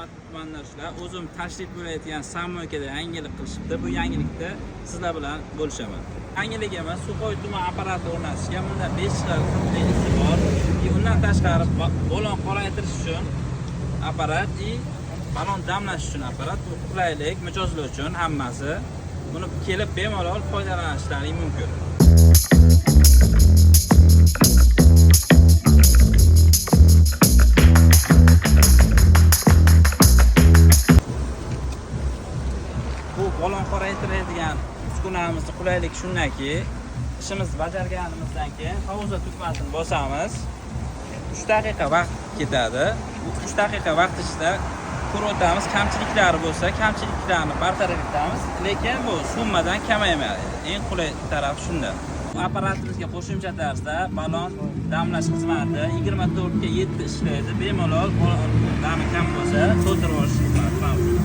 hurmatli tumandoshlar, o'zim tashrif buyurayotgan Samoykada yangilik qilishibdi. Bu yangilikda sizlar bilan bo'lishaman. Yangiligimiz Suxoy tuman apparati o'rnatishgan. Bunda 5 xil qulayliklar bor. Undan tashqari balon qoraytirish uchun apparat balon damlash uchun apparat. Bu qulaylik, mijozlar uchun hammasi. Buni kelib bemalol foydalanishlaring mumkin. Bu balon qoraytiradigan uskunamizning qulayligi shundaki, ishimizni bajarganimizdan keyin hovuzda tugmasini bosamiz. 3 daqiqa vaqt ketadi. Bu 3 daqiqa vaqt ichida ko'rib o'tamiz, kamchiliklari bo'lsa, kamchiliklarni bartaraf etamiz, lekin bu summadan kamaymaydi. Eng qulay taraf shunda. Apparatimizga qo'shimcha tarzda balon damlash xizmati 24 ga 7 ishlaydi. Bemalol dami kam bo'lsa, to'ldirib olish xizmati mavjud.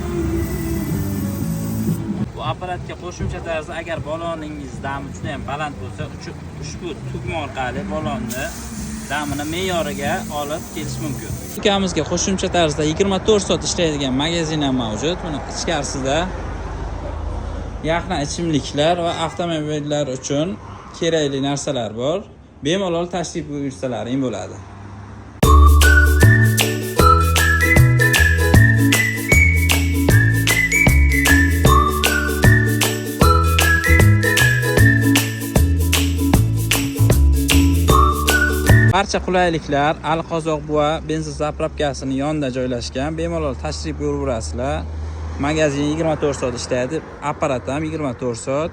Bu apparatga qo'shimcha tarzda agar baloningiz dami juda ham baland bo'lsa, ushbu tugma orqali balonni damini me'yoriga olib kelish mumkin. Ukamizga qo'shimcha tarzda 24 soat ishlaydigan magazin ham mavjud. Buni ichkarisida yaxna ichimliklar va avtomobillar uchun kerakli narsalar bor. Bemalol tashrif buyursalaring bo'ladi. Barcha qulayliklar Alqozoq buva benzin zapravkasining yonida joylashgan. Bemalol tashrif buyuraverasizlar. Magazin 24 soat ishlaydi, apparat ham 24 soat.